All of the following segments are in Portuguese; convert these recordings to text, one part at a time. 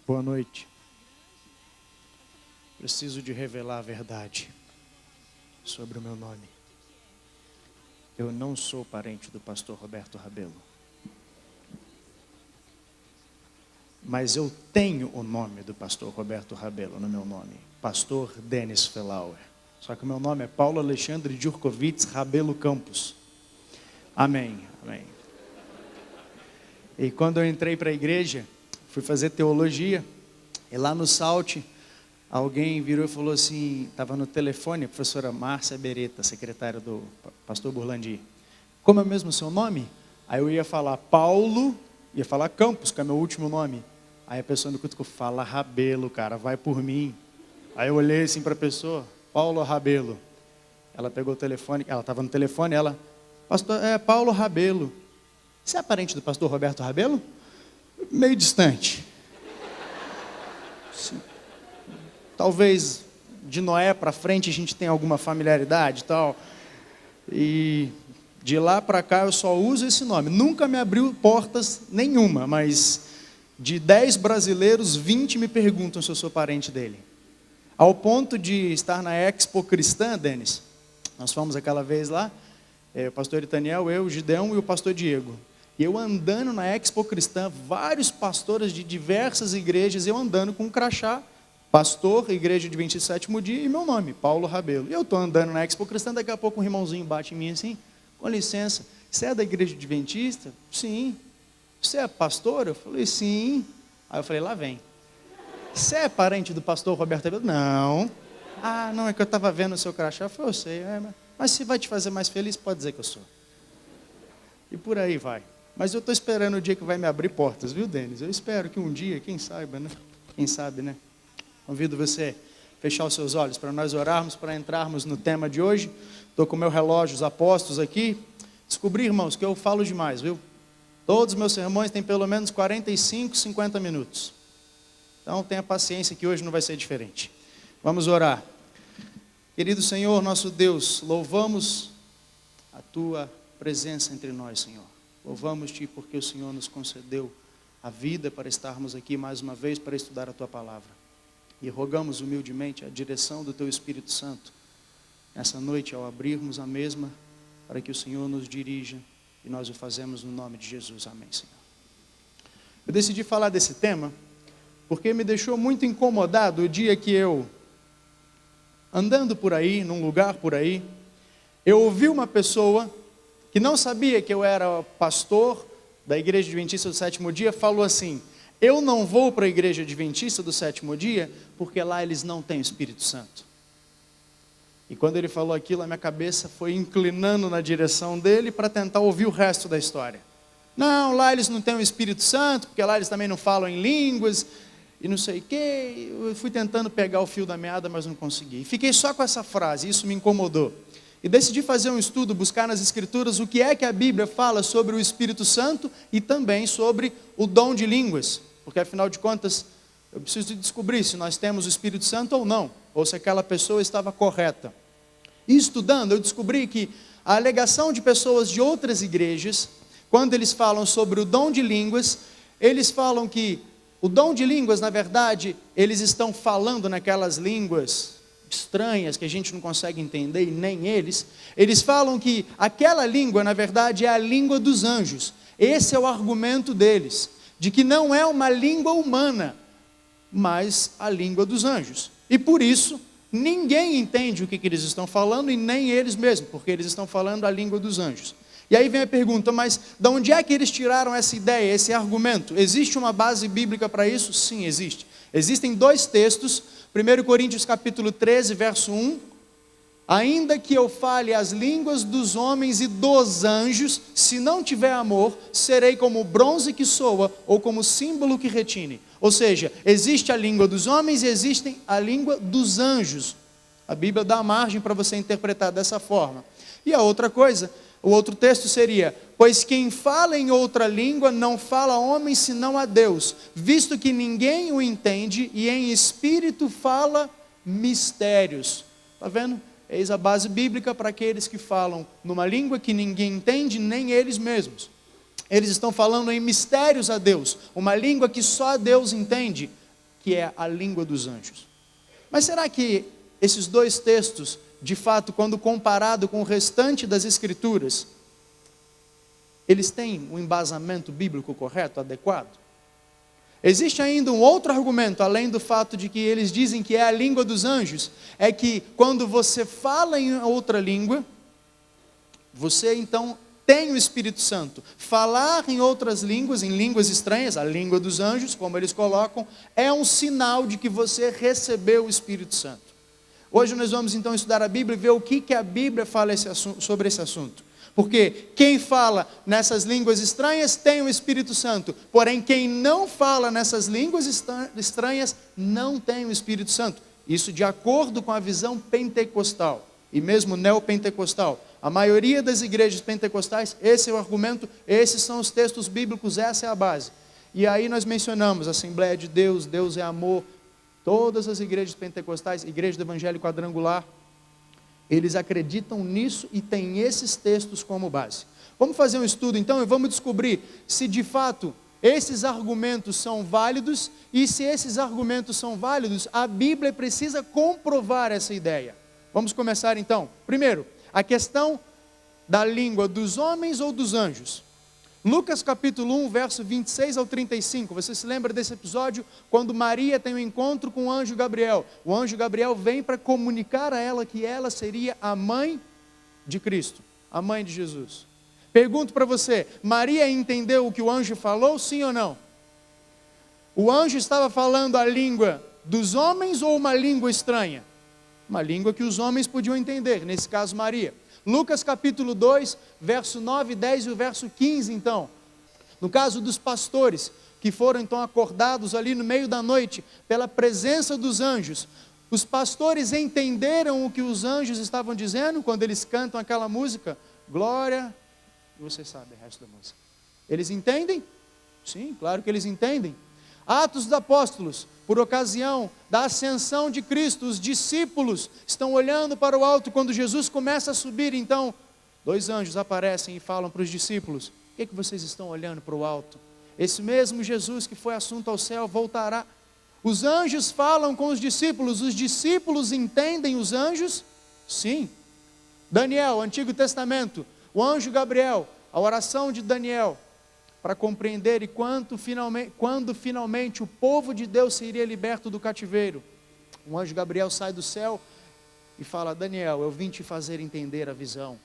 Boa noite. Preciso de revelar a verdade sobre o meu nome. Eu não sou parente do pastor Roberto Rabelo. Mas eu tenho o nome do pastor Roberto Rabelo no meu nome. Pastor Denis Felauer. Só que o meu nome é Paulo Alexandre Djurkovic Rabelo Campos. Amém, amém. E quando eu entrei para a igreja, fui fazer teologia, e lá no Salt, alguém virou e falou assim, estava no telefone, a professora Márcia Beretta, secretária do pastor Burlandi. Como é mesmo o seu nome? Aí eu ia falar Paulo, ia falar Campos, que é meu último nome. Aí a pessoa me cutucou, fala Rabelo, cara, vai por mim. Aí eu olhei assim para a pessoa, Paulo Rabelo. Ela pegou o telefone, ela estava no telefone, ela, pastor, Paulo Rabelo. Você é parente do pastor Roberto Rabelo? Meio distante. Sim. Talvez de Noé para frente a gente tenha alguma familiaridade e tal. E de lá para cá eu só uso esse nome. Nunca me abriu portas nenhuma, mas de 10 brasileiros, 20 me perguntam se eu sou parente dele. Ao ponto de estar na Expo Cristã, Denis, nós fomos aquela vez lá, o pastor Itaniel, eu, o Gideão e o pastor Diego. E eu andando na Expo Cristã, vários pastores de diversas igrejas, eu andando com um crachá, pastor, igreja Adventista Sétimo Dia, e meu nome, Paulo Rabelo. E eu estou andando na Expo Cristã, daqui a pouco um irmãozinho bate em mim assim, com licença, você é da igreja Adventista? Sim. Você é pastor? Eu falei, sim. Aí eu falei, lá vem. Você é parente do pastor Roberto Rabelo? Não. Ah, não, é que eu estava vendo o seu crachá. Eu falei, eu sei, mas se vai te fazer mais feliz, pode dizer que eu sou. E por aí vai. Mas eu estou esperando o dia que vai me abrir portas, viu, Denis? Eu espero que um dia, quem sabe, né? Quem sabe, né? Convido você a fechar os seus olhos para nós orarmos, para entrarmos no tema de hoje. Estou com o meu relógio, os apóstolos aqui. Descobri, irmãos, que eu falo demais, viu? Todos os meus sermões têm pelo menos 45, 50 minutos. Então tenha paciência que hoje não vai ser diferente. Vamos orar. Querido Senhor, nosso Deus, louvamos a Tua presença entre nós, Senhor. Louvamos-te porque o Senhor nos concedeu a vida para estarmos aqui mais uma vez para estudar a Tua Palavra. E rogamos humildemente a direção do Teu Espírito Santo nessa noite ao abrirmos a mesma para que o Senhor nos dirija e nós o fazemos no nome de Jesus. Amém, Senhor. Eu decidi falar desse tema porque me deixou muito incomodado o dia que eu, andando por aí, num lugar por aí, eu ouvi uma pessoa que não sabia que eu era pastor da Igreja Adventista do Sétimo Dia, falou assim, eu não vou para a Igreja Adventista do Sétimo Dia, porque lá eles não têm o Espírito Santo. E quando ele falou aquilo, a minha cabeça foi inclinando na direção dele para tentar ouvir o resto da história. Não, lá eles não têm o Espírito Santo, porque lá eles também não falam em línguas, e não sei o quê. Eu fui tentando pegar o fio da meada, mas não consegui. E fiquei só com essa frase, isso me incomodou. E decidi fazer um estudo, buscar nas Escrituras o que é que a Bíblia fala sobre o Espírito Santo e também sobre o dom de línguas. Porque, afinal de contas, eu preciso descobrir se nós temos o Espírito Santo ou não, ou se aquela pessoa estava correta. E estudando, eu descobri que a alegação de pessoas de outras igrejas, quando eles falam sobre o dom de línguas, eles falam que o dom de línguas, na verdade, eles estão falando naquelas línguas estranhas que a gente não consegue entender e nem eles falam que aquela língua na verdade é a língua dos anjos. Esse é o argumento deles, de que não é uma língua humana, mas a língua dos anjos, e por isso ninguém entende o que eles estão falando e nem eles mesmos, porque eles estão falando a língua dos anjos. E aí vem a pergunta, mas de onde é que eles tiraram essa ideia, esse argumento? Existe uma base bíblica para isso? Sim, existe. Existem 2 textos, 1 Coríntios capítulo 13, verso 1, ainda que eu fale as línguas dos homens e dos anjos, se não tiver amor, serei como bronze que soa, ou como símbolo que retine. Ou seja, existe a língua dos homens e existe a língua dos anjos. A Bíblia dá margem para você interpretar dessa forma. E a outra coisa, o outro texto seria, pois quem fala em outra língua não fala a homem senão a Deus, visto que ninguém o entende e em espírito fala mistérios. Está vendo? Eis a base bíblica para aqueles que falam numa língua que ninguém entende, nem eles mesmos. Eles estão falando em mistérios a Deus, uma língua que só Deus entende. que é a língua dos anjos. Mas será que esses dois textos, de fato, quando comparado com o restante das Escrituras, eles têm um embasamento bíblico correto, adequado? Existe ainda um outro argumento, além do fato de que eles dizem que é a língua dos anjos, é que quando você fala em outra língua, você então tem o Espírito Santo. Falar em outras línguas, em línguas estranhas, a língua dos anjos, como eles colocam, é um sinal de que você recebeu o Espírito Santo. Hoje nós vamos então estudar a Bíblia e ver o que a Bíblia fala sobre esse assunto. Porque quem fala nessas línguas estranhas tem o Espírito Santo. Porém, quem não fala nessas línguas estranhas não tem o Espírito Santo. Isso de acordo com a visão pentecostal e mesmo neopentecostal. A maioria das igrejas pentecostais, esse é o argumento, esses são os textos bíblicos, essa é a base. E aí nós mencionamos Assembleia de Deus, Deus é amor, todas as igrejas pentecostais, Igreja do Evangelho Quadrangular, eles acreditam nisso e têm esses textos como base. Vamos fazer um estudo então e vamos descobrir se de fato esses argumentos são válidos, e se esses argumentos são válidos, a Bíblia precisa comprovar essa ideia. Vamos começar então. Primeiro, a questão da língua dos homens ou dos anjos. Lucas capítulo 1, verso 26 ao 35. Você se lembra desse episódio? Quando Maria tem um encontro com o anjo Gabriel. O anjo Gabriel vem para comunicar a ela que ela seria a mãe de Cristo, a mãe de Jesus. Pergunto para você, Maria entendeu o que o anjo falou, sim ou não? O anjo estava falando a língua dos homens ou uma língua estranha? Uma língua que os homens podiam entender, nesse caso Maria. Lucas capítulo 2, verso 9, 10 e o verso 15 então. No caso dos pastores, que foram então acordados ali no meio da noite, pela presença dos anjos. Os pastores entenderam o que os anjos estavam dizendo, quando eles cantam aquela música, glória, você sabe o resto da música. Eles entendem? Sim, claro que eles entendem. Atos dos Apóstolos, por ocasião da ascensão de Cristo, os discípulos estão olhando para o alto, quando Jesus começa a subir, então, dois anjos aparecem e falam para os discípulos, o que vocês estão olhando para o alto? Esse mesmo Jesus que foi assunto ao céu voltará. Os anjos falam com os discípulos entendem os anjos? Sim. Daniel, Antigo Testamento, o anjo Gabriel, a oração de Daniel, para compreender e quando finalmente o povo de Deus seria liberto do cativeiro. O anjo Gabriel sai do céu e fala, Daniel, eu vim te fazer entender a visão.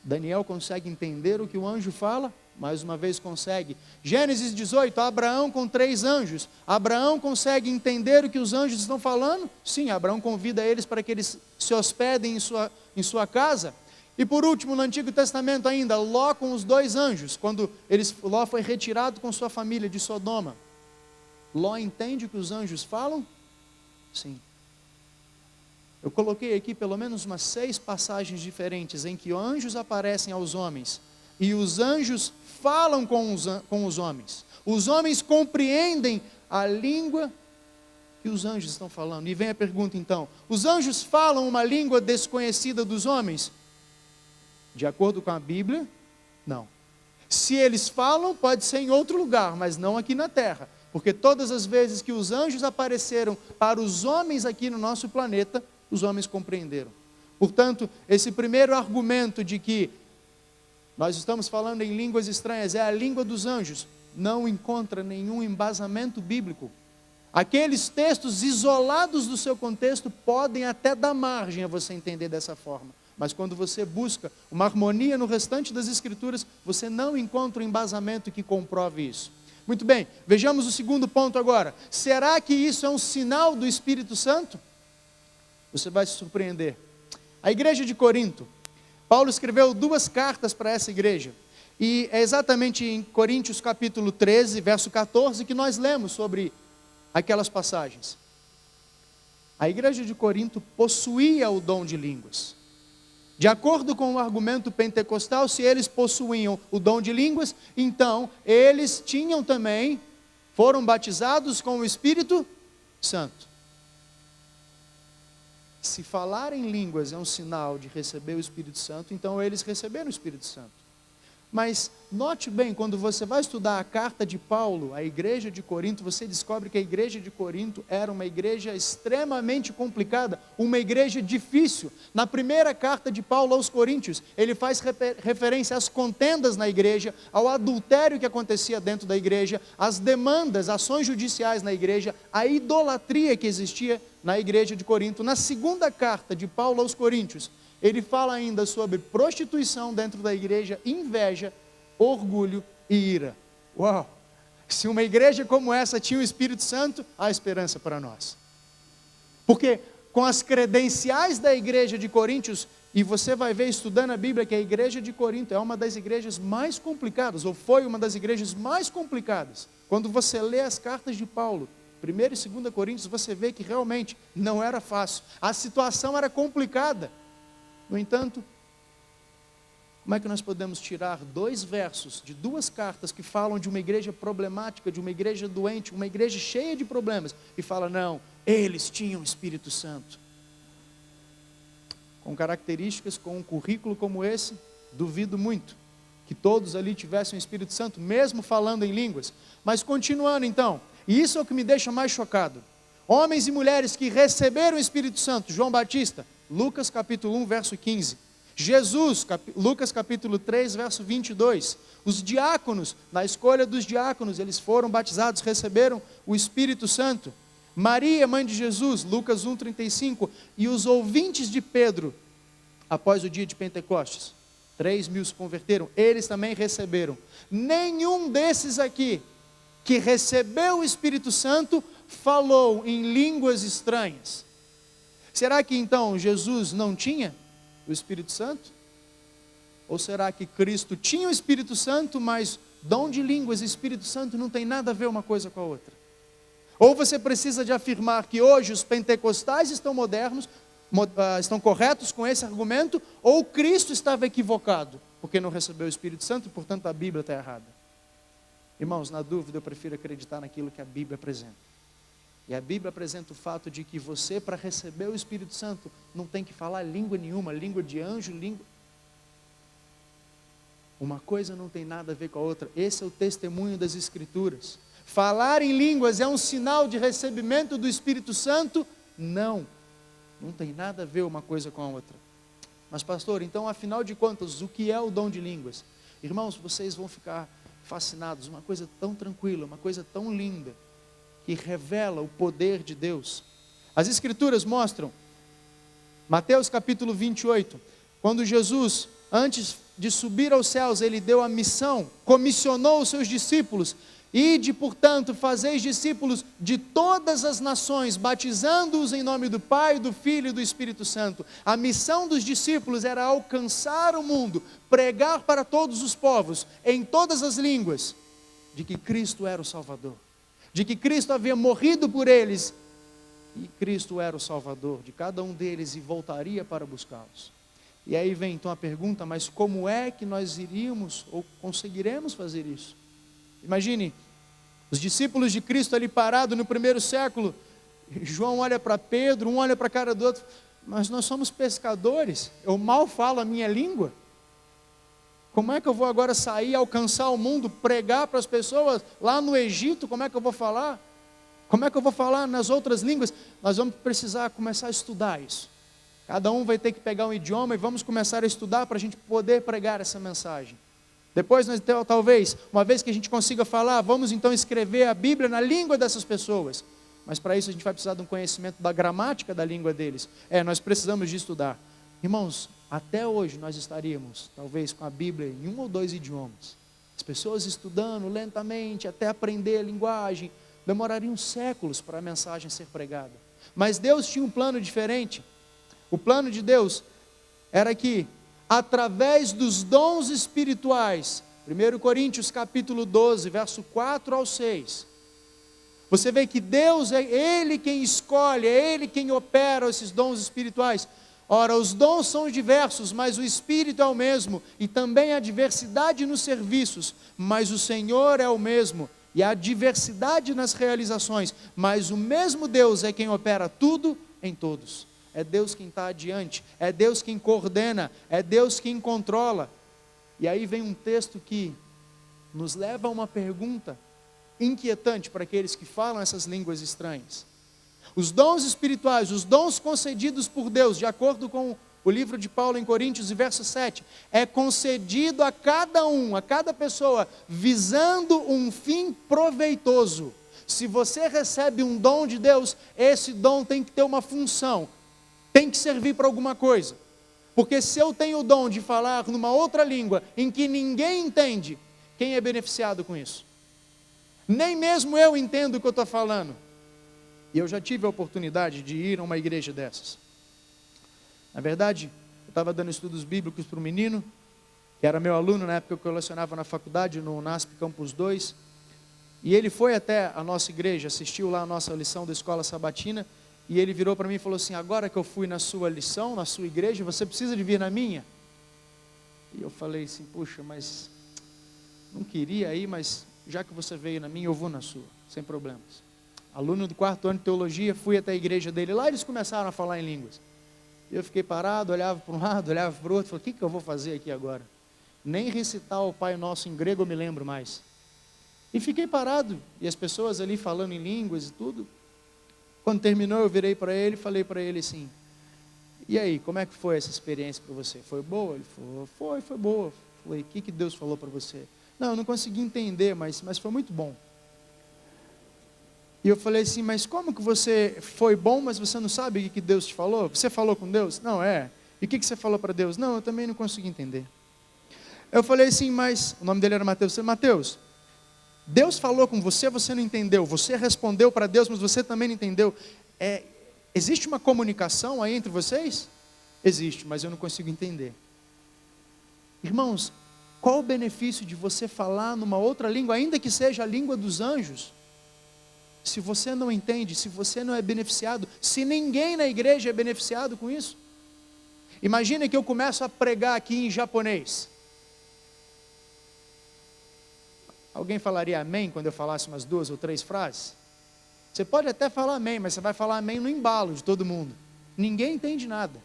Daniel consegue entender o que o anjo fala? Mais uma vez consegue. Gênesis 18, Abraão com 3 anjos. Abraão consegue entender o que os anjos estão falando? Sim, Abraão convida eles para que eles se hospedem em sua casa. E por último, no Antigo Testamento ainda, Ló com os 2 anjos, quando Ló foi retirado com sua família de Sodoma. Ló entende o que os anjos falam? Sim. Eu coloquei aqui pelo menos umas 6 passagens diferentes em que anjos aparecem aos homens e os anjos falam com os homens. Os homens compreendem a língua que os anjos estão falando. E vem a pergunta então, os anjos falam uma língua desconhecida dos homens? De acordo com a Bíblia, não. Se eles falam, pode ser em outro lugar, mas não aqui na terra. Porque todas as vezes que os anjos apareceram para os homens aqui no nosso planeta, os homens compreenderam. Portanto, esse primeiro argumento de que nós estamos falando em línguas estranhas, é a língua dos anjos, não encontra nenhum embasamento bíblico. Aqueles textos isolados do seu contexto podem até dar margem a você entender dessa forma. Mas quando você busca uma harmonia no restante das Escrituras, você não encontra um embasamento que comprove isso. Muito bem, vejamos o segundo ponto agora. Será que isso é um sinal do Espírito Santo? Você vai se surpreender. A igreja de Corinto, Paulo escreveu 2 cartas para essa igreja. E é exatamente em Coríntios capítulo 13, verso 14, que nós lemos sobre aquelas passagens. A igreja de Corinto possuía o dom de línguas. De acordo com o argumento pentecostal, se eles possuíam o dom de línguas, então eles tinham também, foram batizados com o Espírito Santo. Se falar em línguas é um sinal de receber o Espírito Santo, então eles receberam o Espírito Santo. Mas note bem, quando você vai estudar a carta de Paulo, à igreja de Corinto, você descobre que a igreja de Corinto era uma igreja extremamente complicada, uma igreja difícil. Na primeira carta de Paulo aos Coríntios, ele faz referência às contendas na igreja, ao adultério que acontecia dentro da igreja, às demandas, ações judiciais na igreja, à idolatria que existia na igreja de Corinto. Na segunda carta de Paulo aos Coríntios, ele fala ainda sobre prostituição dentro da igreja, inveja, orgulho e ira. Uau! Se uma igreja como essa tinha o Espírito Santo, há esperança para nós. Porque com as credenciais da igreja de Coríntios, e você vai ver estudando a Bíblia que a igreja de Corinto é uma das igrejas mais complicadas, ou foi uma das igrejas mais complicadas. Quando você lê as cartas de Paulo, 1 e 2 Coríntios, você vê que realmente não era fácil. A situação era complicada. No entanto, como é que nós podemos tirar 2 versos de 2 cartas que falam de uma igreja problemática, de uma igreja doente, uma igreja cheia de problemas, e fala, não, eles tinham o Espírito Santo? Com características, com um currículo como esse, duvido muito que todos ali tivessem o Espírito Santo, mesmo falando em línguas. Mas continuando então, e isso é o que me deixa mais chocado. Homens e mulheres que receberam o Espírito Santo, João Batista, Lucas capítulo 1, verso 15. Jesus, Lucas capítulo 3, verso 22. Os diáconos, na escolha dos diáconos, eles foram batizados, receberam o Espírito Santo. Maria, mãe de Jesus, Lucas 1, 35. E os ouvintes de Pedro, após o dia de Pentecostes, 3.000 se converteram, eles também receberam. Nenhum desses aqui, que recebeu o Espírito Santo, falou em línguas estranhas. Será que então Jesus não tinha o Espírito Santo? Ou será que Cristo tinha o Espírito Santo, mas dom de línguas e Espírito Santo não tem nada a ver uma coisa com a outra? Ou você precisa de afirmar que hoje os pentecostais estão modernos, estão corretos com esse argumento, ou Cristo estava equivocado, porque não recebeu o Espírito Santo e portanto a Bíblia está errada? Irmãos, na dúvida eu prefiro acreditar naquilo que a Bíblia apresenta. E a Bíblia apresenta o fato de que você, para receber o Espírito Santo, não tem que falar língua nenhuma, língua de anjo, língua... Uma coisa não tem nada a ver com a outra. Esse é o testemunho das Escrituras. Falar em línguas é um sinal de recebimento do Espírito Santo? Não tem nada a ver uma coisa com a outra. Mas pastor, então afinal de contas, o que é o dom de línguas? Irmãos, vocês vão ficar fascinados, uma coisa tão tranquila, uma coisa tão linda, que revela o poder de Deus. As Escrituras mostram, Mateus capítulo 28, quando Jesus, antes de subir aos céus, ele deu a missão, comissionou os seus discípulos, ide, portanto, fazeis discípulos de todas as nações, batizando-os em nome do Pai, do Filho e do Espírito Santo. A missão dos discípulos era alcançar o mundo, pregar para todos os povos, em todas as línguas, de que Cristo era o Salvador, de que Cristo havia morrido por eles, e Cristo era o Salvador de cada um deles e voltaria para buscá-los. E aí vem então a pergunta, mas como é que nós iríamos ou conseguiremos fazer isso? Imagine, os discípulos de Cristo ali parados no primeiro século, João olha para Pedro, um olha para a cara do outro, mas nós somos pescadores, eu mal falo a minha língua, como é que eu vou agora sair, alcançar o mundo, pregar para as pessoas lá no Egito, como é que eu vou falar? Como é que eu vou falar nas outras línguas? Nós vamos precisar começar a estudar isso, cada um vai ter que pegar um idioma e vamos começar a estudar para a gente poder pregar essa mensagem. Depois, nós, talvez, uma vez que a gente consiga falar, vamos então escrever a Bíblia na língua dessas pessoas. Mas para isso a gente vai precisar de um conhecimento da gramática da língua deles. Nós precisamos de estudar. Irmãos, até hoje nós estaríamos, talvez, com a Bíblia em 1 ou 2 idiomas. As pessoas estudando lentamente, até aprender a linguagem, demorariam séculos para a mensagem ser pregada. Mas Deus tinha um plano diferente. O plano de Deus era que, através dos dons espirituais, 1 Coríntios capítulo 12, verso 4 ao 6, você vê que Deus é Ele quem escolhe, é Ele quem opera esses dons espirituais. Ora, os dons são diversos, mas o Espírito é o mesmo, e também há diversidade nos serviços, mas o Senhor é o mesmo, e há diversidade nas realizações, mas o mesmo Deus é quem opera tudo em todos. É Deus quem está adiante, é Deus quem coordena, é Deus quem controla. E aí vem um texto que nos leva a uma pergunta inquietante para aqueles que falam essas línguas estranhas. Os dons espirituais, os dons concedidos por Deus, de acordo com o livro de Paulo em Coríntios, verso 7, é concedido a cada um, a cada pessoa, visando um fim proveitoso. Se você recebe um dom de Deus, esse dom tem que ter uma função, tem que servir para alguma coisa. Porque se eu tenho o dom de falar numa outra língua, em que ninguém entende, quem é beneficiado com isso? Nem mesmo eu entendo o que eu estou falando. E eu já tive a oportunidade de ir a uma igreja dessas. Na verdade, eu estava dando estudos bíblicos para um menino, que era meu aluno na época que eu lecionava na faculdade, no NASP Campus 2. E ele foi até a nossa igreja, assistiu lá a nossa lição da escola sabatina, e ele virou para mim e falou assim: agora que eu fui na sua lição, na sua igreja, você precisa de vir na minha? E eu falei assim: puxa, mas não queria ir, mas já que você veio na minha, eu vou na sua, sem problemas. Aluno do 4º ano de teologia, fui até a igreja dele, lá eles começaram a falar em línguas. Eu fiquei parado, olhava para um lado, olhava para o outro, falei: o que eu vou fazer aqui agora? Nem recitar o Pai Nosso em grego eu me lembro mais. E fiquei parado, e as pessoas ali falando em línguas e tudo. Quando terminou, eu virei para ele e falei para ele assim: e aí, como é que foi essa experiência para você? Foi boa? Ele falou: foi boa. Falei: o que Deus falou para você? Não, eu não consegui entender, mas foi muito bom. E eu falei assim: mas como que você foi bom, mas você não sabe o que Deus te falou? Você falou com Deus? Não, é. E o que você falou para Deus? Não, eu também não consegui entender. Eu falei assim: mas, o nome dele era Mateus. Mateus, Deus falou com você, você não entendeu. Você respondeu para Deus, mas você também não entendeu. Existe uma comunicação aí entre vocês? Existe, mas eu não consigo entender. Irmãos, qual o benefício de você falar numa outra língua, ainda que seja a língua dos anjos, se você não entende, se você não é beneficiado, se ninguém na igreja é beneficiado com isso? Imagina que eu começo a pregar aqui em japonês. Alguém falaria amém quando eu falasse umas 2 ou 3 frases? Você pode até falar amém, mas você vai falar amém no embalo de todo mundo. Ninguém entende nada.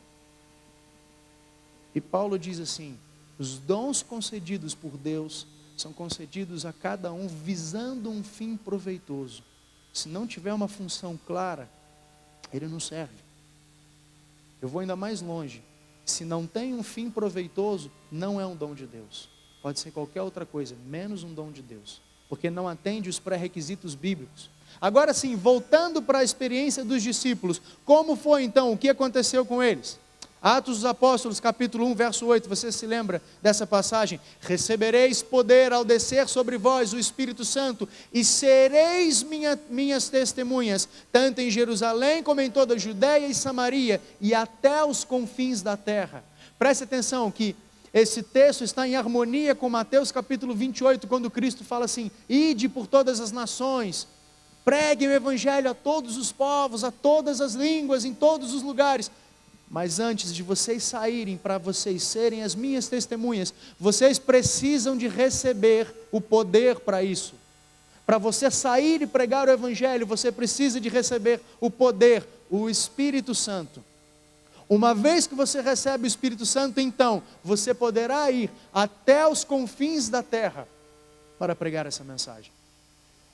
E Paulo diz assim: os dons concedidos por Deus são concedidos a cada um visando um fim proveitoso. Se não tiver uma função clara, ele não serve. Eu vou ainda mais longe. Se não tem um fim proveitoso, não é um dom de Deus. Pode ser qualquer outra coisa, menos um dom de Deus. Porque não atende os pré-requisitos bíblicos. Agora sim, voltando para a experiência dos discípulos. Como foi então? O que aconteceu com eles? Atos dos Apóstolos, capítulo 1, verso 8, você se lembra dessa passagem? Recebereis poder ao descer sobre vós o Espírito Santo, e sereis minhas testemunhas, tanto em Jerusalém como em toda a Judeia e Samaria, e até os confins da terra. Preste atenção que esse texto está em harmonia com Mateus capítulo 28, quando Cristo fala assim: ide por todas as nações, preguem o evangelho a todos os povos, a todas as línguas, em todos os lugares. Mas antes de vocês saírem para vocês serem as minhas testemunhas, vocês precisam de receber o poder para isso. Para você sair e pregar o evangelho, você precisa de receber o poder, o Espírito Santo. Uma vez que você recebe o Espírito Santo, então, você poderá ir até os confins da terra para pregar essa mensagem.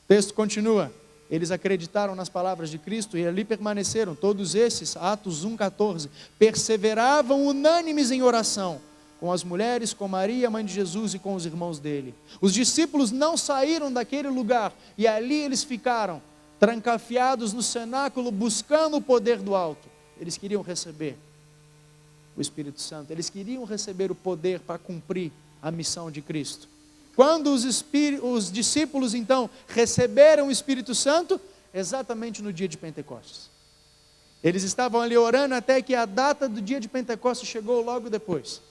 O texto continua: eles acreditaram nas palavras de Cristo e ali permaneceram. Todos esses, Atos 1,14, perseveravam unânimes em oração, com as mulheres, com Maria, mãe de Jesus, e com os irmãos dele. Os discípulos não saíram daquele lugar, e ali eles ficaram, trancafiados no cenáculo, buscando o poder do alto. Eles queriam receber o Espírito Santo, eles queriam receber o poder para cumprir a missão de Cristo. Quando os discípulos então receberam o Espírito Santo, exatamente no dia de Pentecostes. Eles estavam ali orando até que a data do dia de Pentecostes chegou logo depois.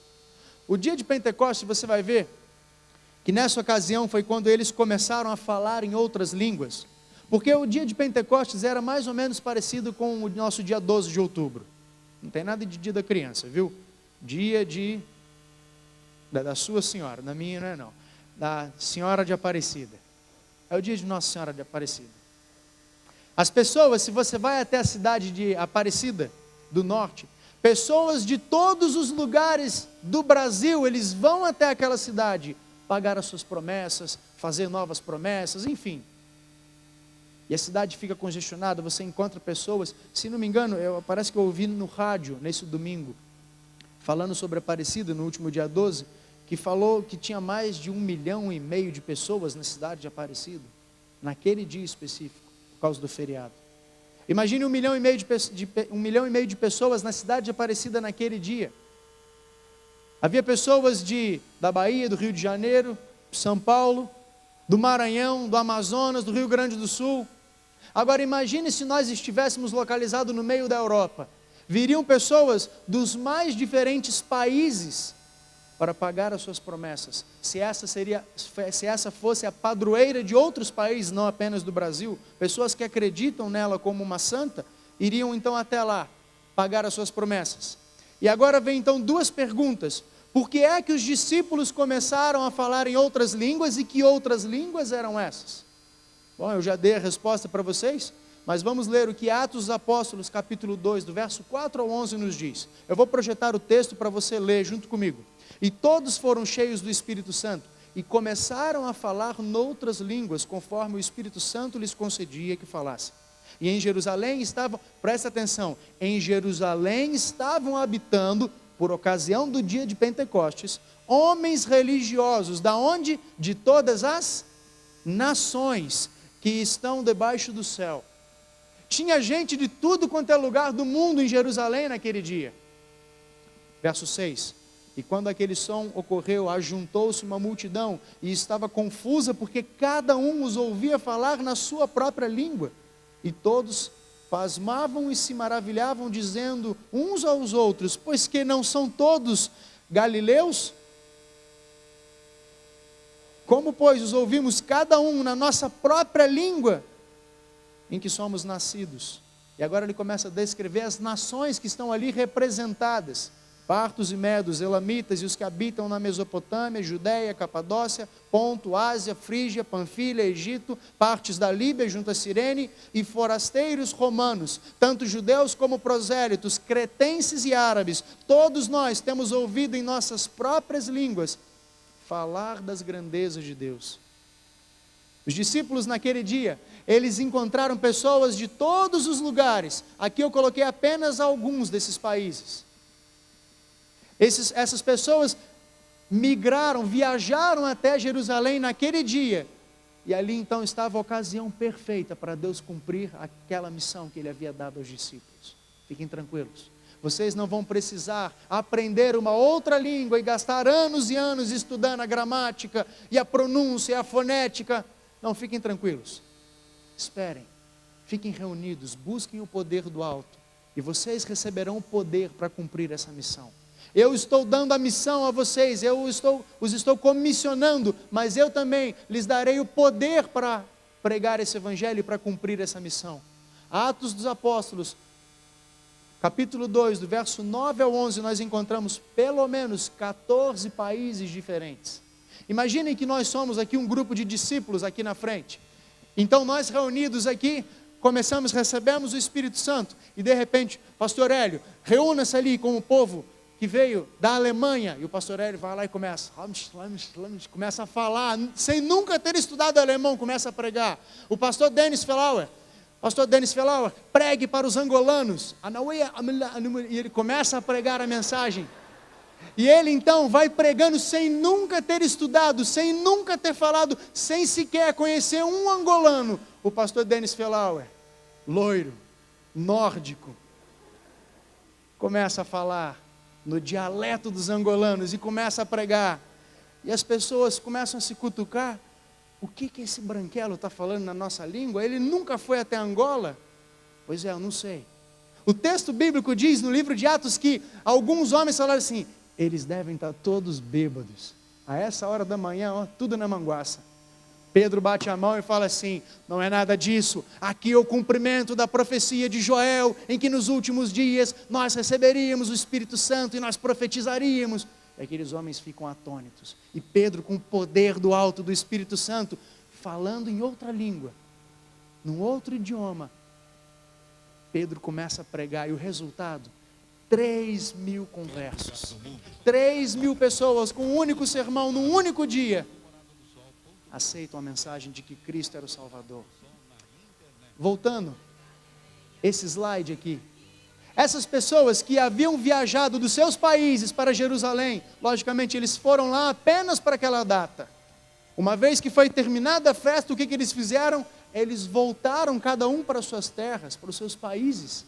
O dia de Pentecostes, você vai ver que nessa ocasião foi quando eles começaram a falar em outras línguas. Porque o dia de Pentecostes era mais ou menos parecido com o nosso dia 12 de outubro. Não tem nada de dia da criança, viu? Dia da sua senhora, da minha não é não. Da Senhora de Aparecida. É o dia de Nossa Senhora de Aparecida. As pessoas, se você vai até a cidade de Aparecida do Norte, Pessoas de todos os lugares do Brasil, eles vão até aquela cidade, pagar as suas promessas, fazer novas promessas, enfim. E a cidade fica congestionada, você encontra pessoas, se não me engano, parece que eu ouvi no rádio, nesse domingo, falando sobre Aparecida, no último dia 12, que falou que tinha mais de 1,5 milhão de pessoas na cidade de Aparecida, naquele dia específico, por causa do feriado. Imagine 1,5 milhão de pessoas na cidade de Aparecida naquele dia. Havia pessoas da Bahia, do Rio de Janeiro, São Paulo, do Maranhão, do Amazonas, do Rio Grande do Sul. Agora imagine se nós estivéssemos localizados no meio da Europa. Viriam pessoas dos mais diferentes países para pagar as suas promessas. Se essa fosse a padroeira de outros países, não apenas do Brasil, pessoas que acreditam nela como uma santa, iriam então até lá pagar as suas promessas. E agora vem então 2 perguntas. Por que é que os discípulos começaram a falar em outras línguas e que outras línguas eram essas? Bom, eu já dei a resposta para vocês, mas vamos ler o que Atos dos Apóstolos, capítulo 2, do verso 4 ao 11 nos diz. Eu vou projetar o texto para você ler junto comigo. E todos foram cheios do Espírito Santo e começaram a falar noutras línguas, conforme o Espírito Santo lhes concedia que falassem. E em Jerusalém estavam, presta atenção, em Jerusalém estavam habitando, por ocasião do dia de Pentecostes, homens religiosos, da onde? De todas as nações que estão debaixo do céu. Tinha gente de tudo quanto é lugar do mundo em Jerusalém naquele dia. Verso 6. E quando aquele som ocorreu, ajuntou-se uma multidão e estava confusa, porque cada um os ouvia falar na sua própria língua. E todos pasmavam e se maravilhavam, dizendo uns aos outros: pois que não são todos galileus? Como, pois, os ouvimos cada um na nossa própria língua em que somos nascidos? E agora ele começa a descrever as nações que estão ali representadas: partos e medos, elamitas e os que habitam na Mesopotâmia, Judéia, Capadócia, Ponto, Ásia, Frígia, Panfilha, Egito, partes da Líbia junto a Cirene, e forasteiros romanos, tanto judeus como prosélitos, cretenses e árabes. Todos nós temos ouvido em nossas próprias línguas falar das grandezas de Deus. Os discípulos naquele dia, eles encontraram pessoas de todos os lugares. Aqui eu coloquei apenas alguns desses países. Essas pessoas migraram, viajaram até Jerusalém naquele dia. E ali então estava a ocasião perfeita para Deus cumprir aquela missão que Ele havia dado aos discípulos. Fiquem tranquilos. Vocês não vão precisar aprender uma outra língua e gastar anos e anos estudando a gramática e a pronúncia e a fonética. Não, fiquem tranquilos. Esperem, fiquem reunidos, busquem o poder do alto. E vocês receberão o poder para cumprir essa missão. Eu estou dando a missão a vocês, os estou comissionando, mas eu também lhes darei o poder para pregar esse evangelho e para cumprir essa missão. Atos dos Apóstolos, capítulo 2, do verso 9 ao 11, nós encontramos pelo menos 14 países diferentes. Imaginem que nós somos aqui um grupo de discípulos aqui na frente. Então nós reunidos aqui, recebemos o Espírito Santo, e de repente, pastor Hélio, reúna-se ali com o povo que veio da Alemanha, e o pastor Hélio vai lá e começa a falar, sem nunca ter estudado alemão, começa a pregar. O pastor Dennis Felauer, pregue para os angolanos, e ele começa a pregar a mensagem. E ele então vai pregando sem nunca ter estudado, sem nunca ter falado, sem sequer conhecer um angolano. O pastor Dennis Felauer, loiro, nórdico, começa a falar no dialeto dos angolanos e começa a pregar. E as pessoas começam a se cutucar. O que esse branquelo está falando na nossa língua? Ele nunca foi até Angola? Pois é, eu não sei. O texto bíblico diz no livro de Atos que alguns homens falaram assim: eles devem estar todos bêbados. A essa hora da manhã, tudo na manguaça. Pedro bate a mão e fala assim: não é nada disso, aqui é o cumprimento da profecia de Joel, em que nos últimos dias nós receberíamos o Espírito Santo e nós profetizaríamos. E aqueles homens ficam atônitos. E Pedro, com o poder do alto do Espírito Santo, falando em outra língua, num outro idioma, Pedro começa a pregar, e o resultado 3.000 conversos. 3.000 pessoas com um único sermão, num único dia, aceitam a mensagem de que Cristo era o Salvador. Voltando, esse slide aqui. Essas pessoas que haviam viajado dos seus países para Jerusalém, logicamente eles foram lá apenas para aquela data. Uma vez que foi terminada a festa, o que eles fizeram? Eles voltaram cada um para suas terras, para os seus países.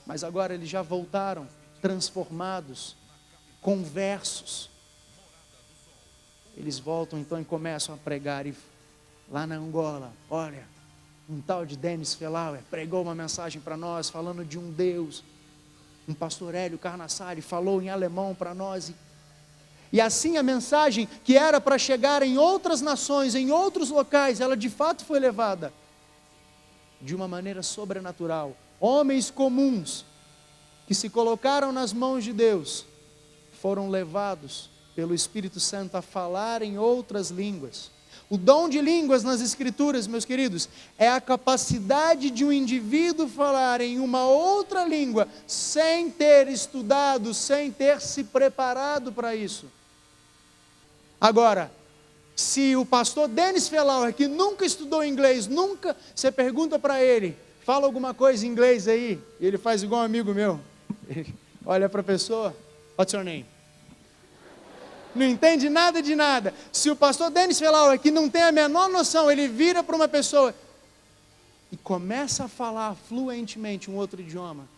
Mas agora eles já voltaram transformados, conversos. Eles voltam então e começam a pregar. E lá na Angola, olha, um tal de Dennis Felauer pregou uma mensagem para nós, falando de um Deus. Um pastor Hélio Carnassari falou em alemão para nós. E assim a mensagem que era para chegar em outras nações, em outros locais, ela de fato foi levada de uma maneira sobrenatural. Homens comuns que se colocaram nas mãos de Deus foram levados pelo Espírito Santo a falar em outras línguas. O dom de línguas nas Escrituras, meus queridos, é a capacidade de um indivíduo falar em uma outra língua sem ter estudado, sem ter se preparado para isso. Agora, se o pastor Dennis Felauer, que nunca estudou inglês, você pergunta para ele, fala alguma coisa em inglês aí, e ele faz igual um amigo meu, ele olha para a pessoa, what's your name? Não entende nada de nada. Se o pastor Dennis Felauer, que não tem a menor noção, ele vira para uma pessoa e começa a falar fluentemente um outro idioma,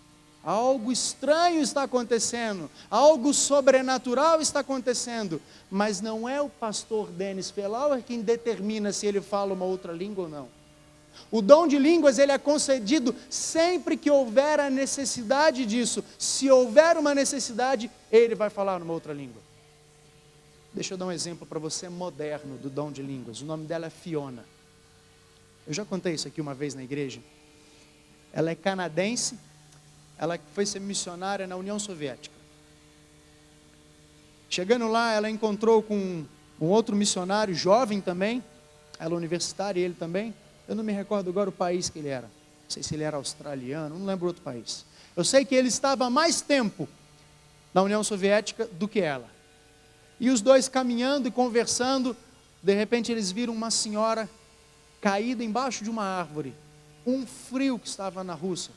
algo estranho está acontecendo, algo sobrenatural está acontecendo, mas não é o pastor Dennis Felauer quem determina se ele fala uma outra língua ou não. O dom de línguas, ele é concedido sempre que houver a necessidade disso. Se houver uma necessidade, ele vai falar numa outra língua. Deixa eu dar um exemplo para você moderno do dom de línguas. O nome dela é Fiona. Eu já contei isso aqui uma vez na igreja. Ela é canadense. Ela foi ser missionária na União Soviética. Chegando lá, ela encontrou com um outro missionário, jovem também. Ela universitária e ele também. Eu não me recordo agora o país que ele era. Não sei se ele era australiano, não lembro outro país. Eu sei que ele estava há mais tempo na União Soviética do que ela. E os dois caminhando e conversando, de repente eles viram uma senhora caída embaixo de uma árvore. Um frio que estava na Rússia.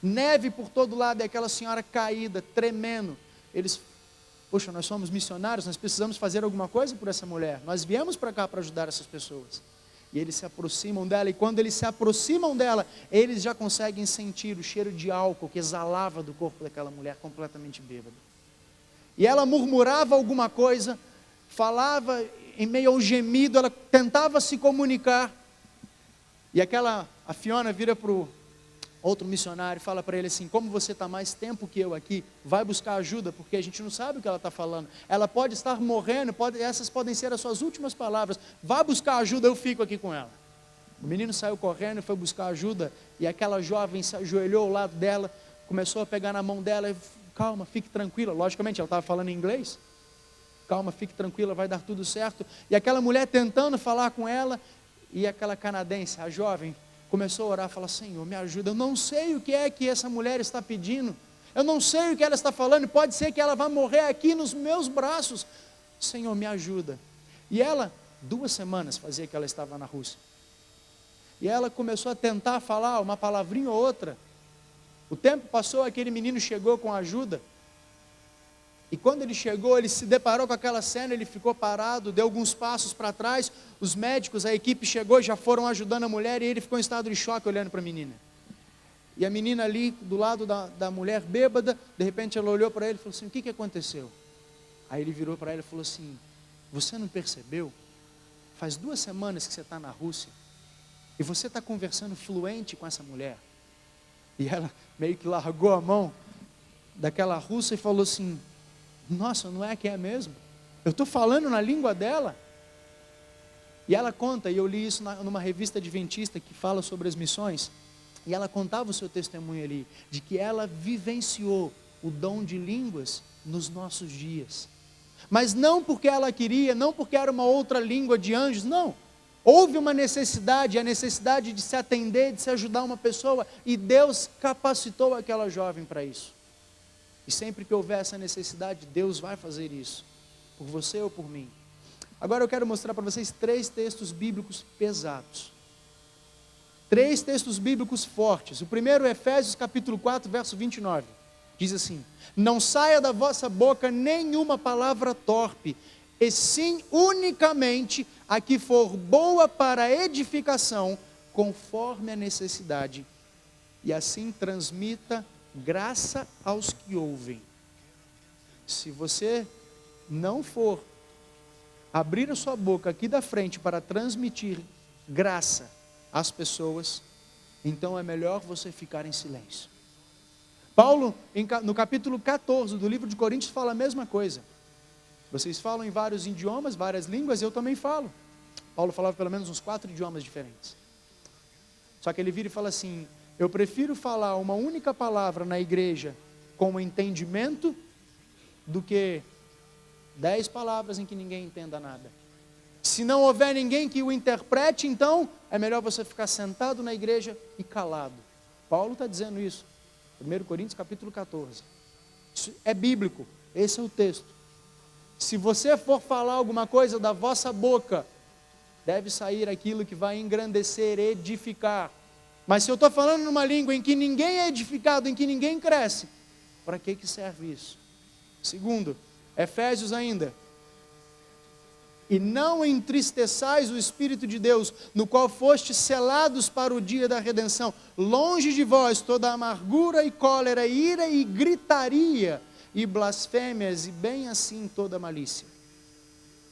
Neve por todo lado, e aquela senhora caída, tremendo. Eles, poxa, nós somos missionários, nós precisamos fazer alguma coisa por essa mulher. Nós viemos para cá para ajudar essas pessoas. E eles se aproximam dela, e quando eles se aproximam dela, eles já conseguem sentir o cheiro de álcool que exalava do corpo daquela mulher completamente bêbada. E ela murmurava alguma coisa, falava em meio ao gemido, ela tentava se comunicar. E a Fiona vira para o outro missionário e fala para ele assim: como você está mais tempo que eu aqui, vai buscar ajuda, porque a gente não sabe o que ela está falando. Ela pode estar morrendo, essas podem ser as suas últimas palavras. Vai buscar ajuda, eu fico aqui com ela. O menino saiu correndo e foi buscar ajuda, e aquela jovem se ajoelhou ao lado dela, começou a pegar na mão dela e: calma, fique tranquila. Logicamente ela estava falando em inglês. Calma, fique tranquila, vai dar tudo certo. E aquela mulher tentando falar com ela, e aquela canadense, a jovem, começou a orar, falar: Senhor, me ajuda, eu não sei o que é que essa mulher está pedindo, eu não sei o que ela está falando, pode ser que ela vá morrer aqui nos meus braços, Senhor, me ajuda. E ela, 2 semanas fazia que ela estava na Rússia, e ela começou a tentar falar uma palavrinha ou outra. O tempo passou, aquele menino chegou com ajuda, e quando ele chegou, ele se deparou com aquela cena, ele ficou parado, deu alguns passos para trás, os médicos, a equipe chegou, já foram ajudando a mulher, e ele ficou em estado de choque olhando para a menina. E a menina ali, do lado da mulher bêbada, de repente ela olhou para ele e falou assim: o que aconteceu? Aí ele virou para ela e falou assim: você não percebeu? Faz 2 semanas que você está na Rússia, e você está conversando fluente com essa mulher. E ela meio que largou a mão daquela russa e falou assim: nossa, não é que é mesmo? Eu estou falando na língua dela. E ela conta, e eu li isso numa revista adventista que fala sobre as missões, e ela contava o seu testemunho ali, de que ela vivenciou o dom de línguas nos nossos dias. Mas não porque ela queria, não porque era uma outra língua de anjos, não. Houve uma necessidade, a necessidade de se atender, de se ajudar uma pessoa, e Deus capacitou aquela jovem para isso. E sempre que houver essa necessidade, Deus vai fazer isso, por você ou por mim. Agora eu quero mostrar para vocês 3 textos bíblicos pesados. 3 textos bíblicos fortes. O primeiro é Efésios capítulo 4, verso 29. Diz assim: não saia da vossa boca nenhuma palavra torpe, e sim unicamente a que for boa para edificação, conforme a necessidade, e assim transmita graça aos que ouvem. Se você não for abrir a sua boca aqui da frente para transmitir graça às pessoas, então é melhor você ficar em silêncio. Paulo, no capítulo 14 do livro de Coríntios, fala a mesma coisa. Vocês falam em vários idiomas, várias línguas, eu também falo. Paulo falava pelo menos uns 4 idiomas diferentes. Só que ele vira e fala assim: eu prefiro falar uma única palavra na igreja com entendimento do que 10 palavras em que ninguém entenda nada. Se não houver ninguém que o interprete, então é melhor você ficar sentado na igreja e calado. Paulo está dizendo isso. 1 Coríntios capítulo 14. Isso é bíblico, esse é o texto. Se você for falar alguma coisa da vossa boca, deve sair aquilo que vai engrandecer, edificar. Mas se eu estou falando numa língua em que ninguém é edificado, em que ninguém cresce, para que serve isso? Segundo, Efésios ainda: e não entristeçais o Espírito de Deus, no qual fostes selados para o dia da redenção. Longe de vós toda amargura e cólera, ira e gritaria, e blasfêmias, e bem assim toda malícia.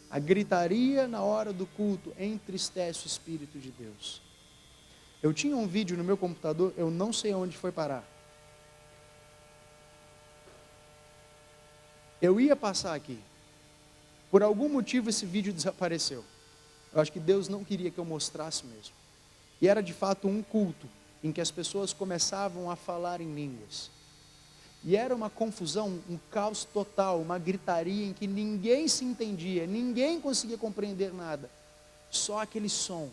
A gritaria na hora do culto entristece o Espírito de Deus. Eu tinha um vídeo no meu computador, eu não sei onde foi parar. Eu ia passar aqui. Por algum motivo esse vídeo desapareceu. Eu acho que Deus não queria que eu mostrasse mesmo. E era de fato um culto em que as pessoas começavam a falar em línguas. E era uma confusão, um caos total, uma gritaria em que ninguém se entendia, ninguém conseguia compreender nada. Só aquele som.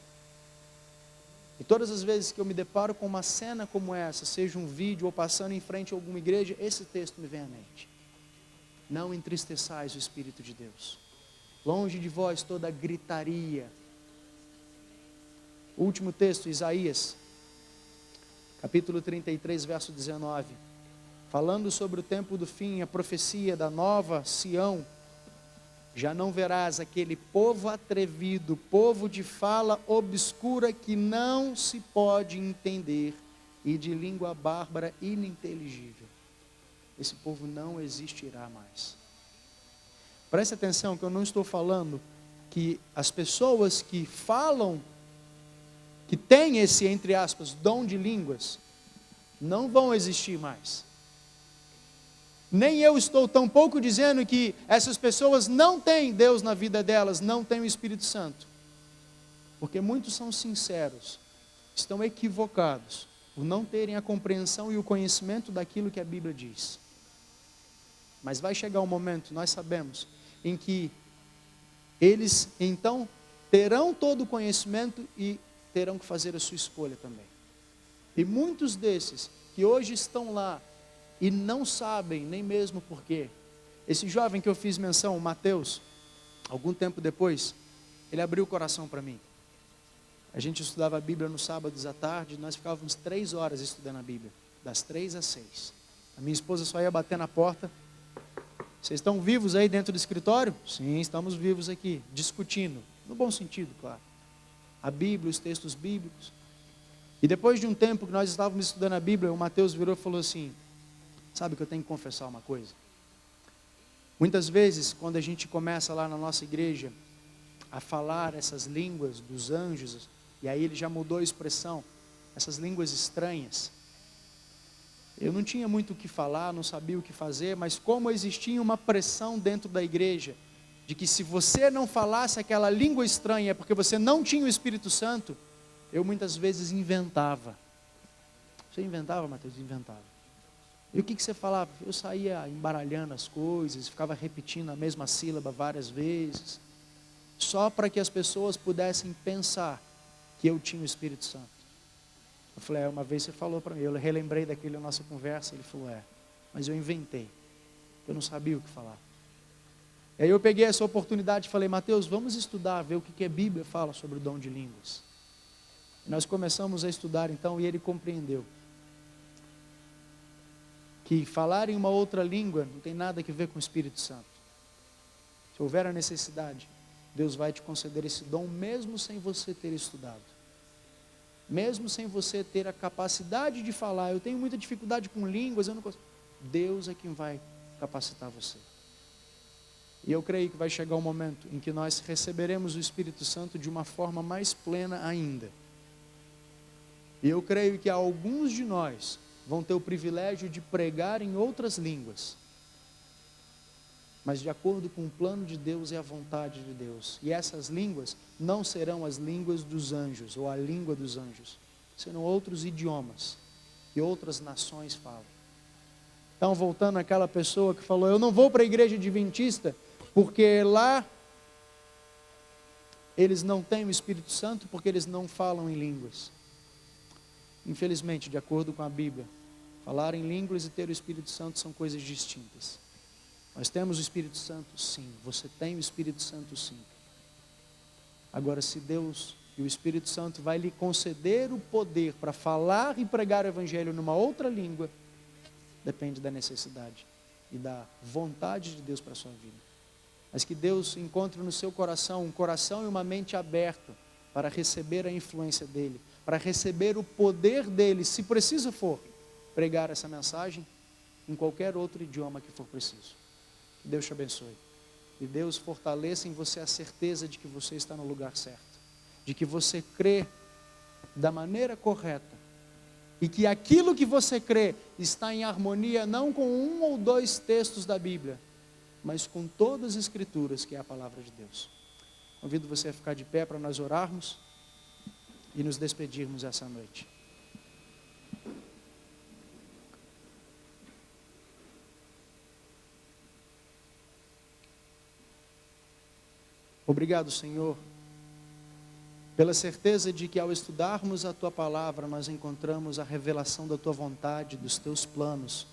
E todas as vezes que eu me deparo com uma cena como essa, seja um vídeo ou passando em frente a alguma igreja, esse texto me vem à mente. Não entristeçais o Espírito de Deus. Longe de vós toda gritaria. Último texto, Isaías, capítulo 33, verso 19. Falando sobre o tempo do fim, a profecia da nova Sião: já não verás aquele povo atrevido, povo de fala obscura que não se pode entender, e de língua bárbara ininteligível. Esse povo não existirá mais. Preste atenção que eu não estou falando que as pessoas que falam, que têm esse, entre aspas, dom de línguas, não vão existir mais. Nem eu estou tampouco dizendo que essas pessoas não têm Deus na vida delas, não têm o Espírito Santo. Porque muitos são sinceros, estão equivocados por não terem a compreensão e o conhecimento daquilo que a Bíblia diz. Mas vai chegar um momento, nós sabemos, em que eles então terão todo o conhecimento e terão que fazer a sua escolha também. E muitos desses que hoje estão lá e não sabem nem mesmo porquê. Esse jovem que eu fiz menção, o Mateus, algum tempo depois, ele abriu o coração para mim. A gente estudava a Bíblia nos sábados à tarde, nós ficávamos 3 horas estudando a Bíblia, das 3 às 6. A minha esposa só ia bater na porta: vocês estão vivos aí dentro do escritório? Sim, estamos vivos aqui, discutindo, no bom sentido, claro. A Bíblia, os textos bíblicos. E depois de um tempo que nós estávamos estudando a Bíblia, o Mateus virou e falou assim: sabe que eu tenho que confessar uma coisa? Muitas vezes, quando a gente começa lá na nossa igreja a falar essas línguas dos anjos, e aí ele já mudou a expressão, essas línguas estranhas, eu não tinha muito o que falar, não sabia o que fazer, mas como existia uma pressão dentro da igreja, de que se você não falasse aquela língua estranha, é porque você não tinha o Espírito Santo, eu muitas vezes inventava. Você inventava, Mateus? Inventava. E o que você falava? Eu saía embaralhando as coisas, ficava repetindo a mesma sílaba várias vezes, só para que as pessoas pudessem pensar que eu tinha o Espírito Santo. Eu falei: uma vez você falou para mim, eu relembrei daquela nossa conversa, ele falou: mas eu inventei. Eu não sabia o que falar. E aí eu peguei essa oportunidade e falei, Mateus, vamos estudar, ver o que a Bíblia fala sobre o dom de línguas. E nós começamos a estudar então, e ele compreendeu que falar em uma outra língua não tem nada a ver com o Espírito Santo. Se houver a necessidade, Deus vai te conceder esse dom mesmo sem você ter estudado. Mesmo sem você ter a capacidade de falar. Eu tenho muita dificuldade com línguas, eu não consigo. Deus é quem vai capacitar você. E eu creio que vai chegar um momento em que nós receberemos o Espírito Santo de uma forma mais plena ainda. E eu creio que alguns de nós vão ter o privilégio de pregar em outras línguas, mas de acordo com o plano de Deus e a vontade de Deus. E essas línguas não serão as línguas dos anjos, ou a língua dos anjos, serão outros idiomas que outras nações falam. Então, voltando àquela pessoa que falou, eu não vou para a igreja adventista, porque lá eles não têm o Espírito Santo, porque eles não falam em línguas. Infelizmente, de acordo com a Bíblia, falar em línguas e ter o Espírito Santo são coisas distintas. Nós temos o Espírito Santo, sim. Você tem o Espírito Santo, sim. Agora, se Deus e o Espírito Santo vai lhe conceder o poder para falar e pregar o Evangelho numa outra língua, depende da necessidade e da vontade de Deus para a sua vida. Mas que Deus encontre no seu coração um coração e uma mente aberta para receber a influência dEle, para receber o poder dEle, se preciso for, pregar essa mensagem em qualquer outro idioma que for preciso. Que Deus te abençoe. E Deus fortaleça em você a certeza de que você está no lugar certo, de que você crê da maneira correta, e que aquilo que você crê está em harmonia não com um ou dois textos da Bíblia, mas com todas as Escrituras, que é a palavra de Deus. Convido você a ficar de pé para nós orarmos e nos despedirmos essa noite. Obrigado, Senhor, pela certeza de que ao estudarmos a Tua palavra, nós encontramos a revelação da Tua vontade, dos Teus planos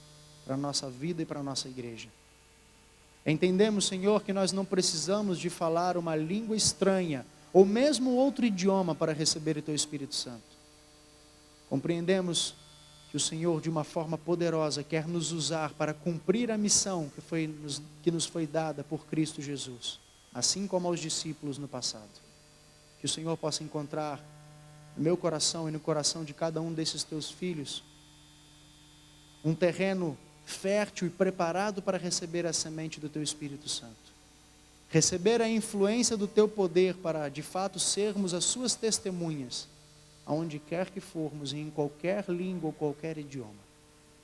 para a nossa vida e para a nossa igreja. Entendemos, Senhor, que nós não precisamos de falar uma língua estranha, ou mesmo outro idioma para receber o Teu Espírito Santo. Compreendemos que o Senhor, de uma forma poderosa, quer nos usar para cumprir a missão que nos foi dada por Cristo Jesus, assim como aos discípulos no passado. Que o Senhor possa encontrar no meu coração e no coração de cada um desses Teus filhos um terreno fértil e preparado para receber a semente do Teu Espírito Santo. Receber a influência do Teu poder para, de fato, sermos as Suas testemunhas, aonde quer que formos e em qualquer língua ou qualquer idioma.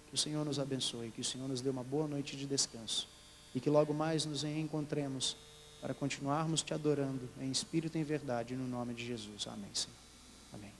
Que o Senhor nos abençoe, que o Senhor nos dê uma boa noite de descanso e que logo mais nos reencontremos para continuarmos Te adorando em espírito e em verdade, no nome de Jesus. Amém, Senhor. Amém.